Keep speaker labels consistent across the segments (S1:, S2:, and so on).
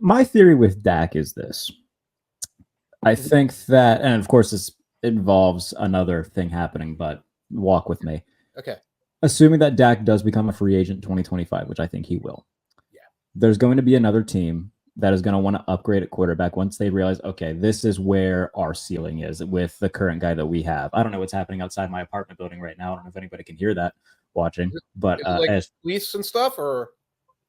S1: my theory with Dak is this. I think that, and of course, this involves another thing happening, but walk with me.
S2: Okay.
S1: Assuming that Dak does become a free agent in 2025, which I think he will.
S2: Yeah.
S1: There's going to be another team that is going to want to upgrade at quarterback once they realize, okay, this is where our ceiling is with the current guy that we have. I don't know what's happening outside my apartment building right now. I don't know if anybody can hear that watching, but
S2: is it like police and stuff, or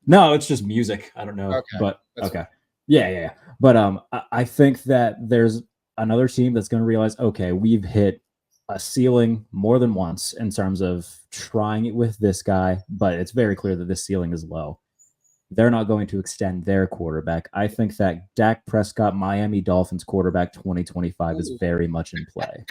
S1: no, it's just music. I don't know,
S2: okay.
S1: But okay, yeah. But I think that there's another team that's going to realize, okay, we've hit a ceiling more than once in terms of trying it with this guy, but it's very clear that this ceiling is low. They're not going to extend their quarterback. I think that Dak Prescott, Miami Dolphins quarterback 2025 is very much in play.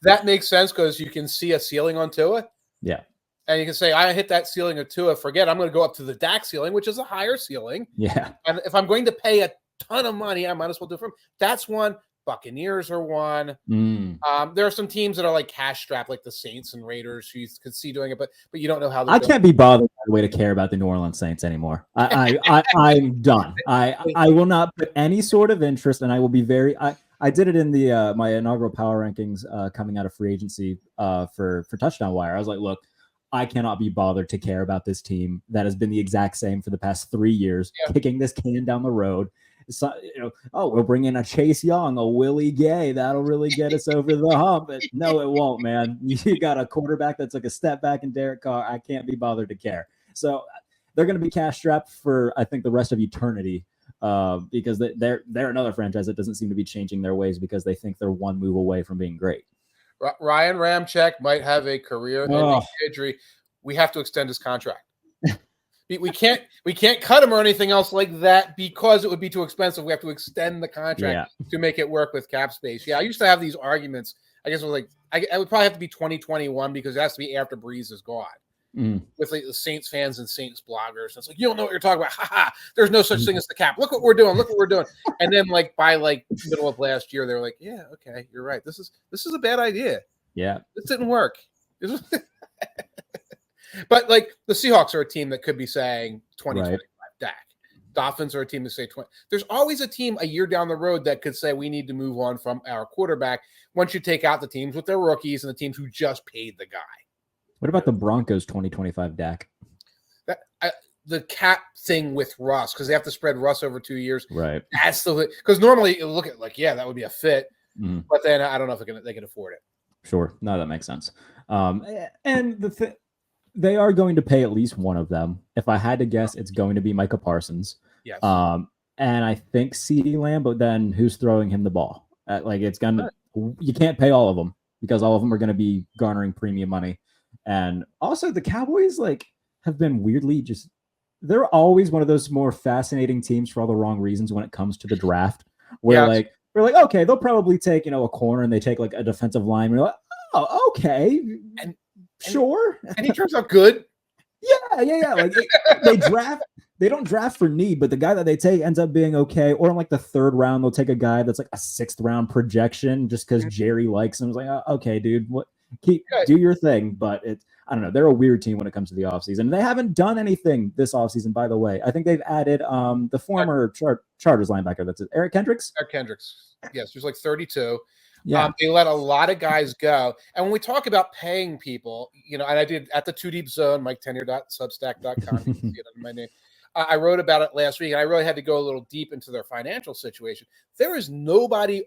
S2: that makes sense because you can see a ceiling on Tua.
S1: Yeah.
S2: And you can say, I hit that ceiling of Tua. Forget, I'm going to go up to the Dak ceiling, which is a higher ceiling.
S1: Yeah.
S2: And if I'm going to pay a ton of money, I might as well do it for him. That's one. Buccaneers are one. There are some teams that are like cash strapped, like the Saints and Raiders, who you could see doing it, but you don't know how.
S1: I can't be bothered by the way to care about the New Orleans Saints anymore. I'm done. I will not put any sort of interest, and I will be very. I did it in the my inaugural power rankings coming out of free agency for Touchdown Wire. I was like, look, I cannot be bothered to care about this team that has been the exact same for the past 3 years, kicking this can down the road. So, we'll bring in a Chase Young, a Willie Gay. That'll really get us over the hump. But no, it won't, man. You got a quarterback that's like a step back in Derek Carr. I can't be bothered to care. So they're going to be cash strapped for, I think, the rest of eternity because they're another franchise that doesn't seem to be changing their ways because they think they're one move away from being great.
S2: Ryan Ramczyk might have a career-ending injury. We have to extend his contract. We can't cut him or anything else like that because it would be too expensive. We have to extend the contract to make it work with cap space. Yeah, I used to have these arguments. I guess it was like I would probably have to be 2021 because it has to be after Breeze is gone. With like the Saints fans and Saints bloggers. And it's like, you don't know what you're talking about. There's no such thing as the cap. Look what we're doing. And then like by like middle of last year, they were like, yeah, okay, you're right. This is a bad idea.
S1: Yeah.
S2: This didn't work. But like the Seahawks are a team that could be saying 2025 Dak. Dolphins are a team that say 20. There's always a team a year down the road that could say we need to move on from our quarterback once you take out the teams with their rookies and the teams who just paid the guy.
S1: What about the Broncos 2025 Dak?
S2: The cap thing with Russ, because they have to spread Russ over 2 years.
S1: Right.
S2: That's the because normally you look at like, yeah, that would be a fit. But then I don't know if they can afford it.
S1: Sure. No, that makes sense. And they are going to pay at least one of them. If I had to guess, it's going to be Micah Parsons.
S2: Yes.
S1: And I think CeeDee Lamb, but then who's throwing him the ball? You can't pay all of them because all of them are going to be garnering premium money. And also the Cowboys have been weirdly they're always one of those more fascinating teams for all the wrong reasons when it comes to the draft where we're like, okay, they'll probably take, a corner and they take like a defensive line. We're like, oh, okay. Sure.
S2: And he turns out good.
S1: Yeah. Like they don't draft for need, but the guy that they take ends up being okay. Or in like the third round, they'll take a guy that's like a 6th round projection just because Jerry likes him. It's like, okay, dude, do your thing. But I don't know. They're a weird team when it comes to the offseason. They haven't done anything this offseason, by the way. I think they've added the former Chargers linebacker. That's it. Eric Kendricks.
S2: Yes, there's like 32.
S1: Yeah.
S2: They let a lot of guys go. And when we talk about paying people, and I did at the 2 Deep Zone, MikeTennier.substack.com. You can see it under my name. I wrote about it last week, and I really had to go a little deep into their financial situation. There is nobody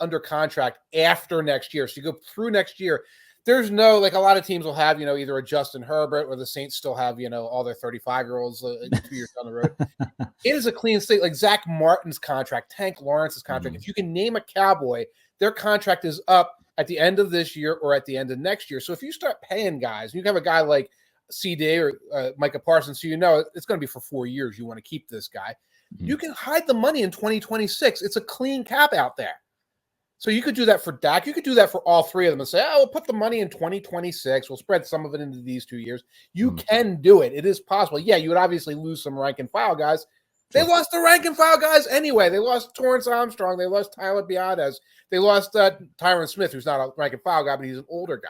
S2: under contract after next year. So you go through next year. There's no, like a lot of teams will have, either a Justin Herbert or the Saints still have, all their 35-year-olds 2 years down the road. It is a clean slate. Like Zach Martin's contract, Tank Lawrence's contract. If you can name a Cowboy, their contract is up at the end of this year or at the end of next year. So if you start paying guys, you have a guy like CD or Micah Parsons, so it's going to be for 4 years. You want to keep this guy. You can hide the money in 2026. It's a clean cap out there. So you could do that for Dak. You could do that for all three of them and say, we'll put the money in 2026. We'll spread some of it into these 2 years. You can do it. It is possible. Yeah, you would obviously lose some rank and file guys. They lost the rank and file guys anyway. They lost Torrance Armstrong. They lost Tyler Biadasz. They lost Tyron Smith, who's not a rank and file guy, but he's an older guy.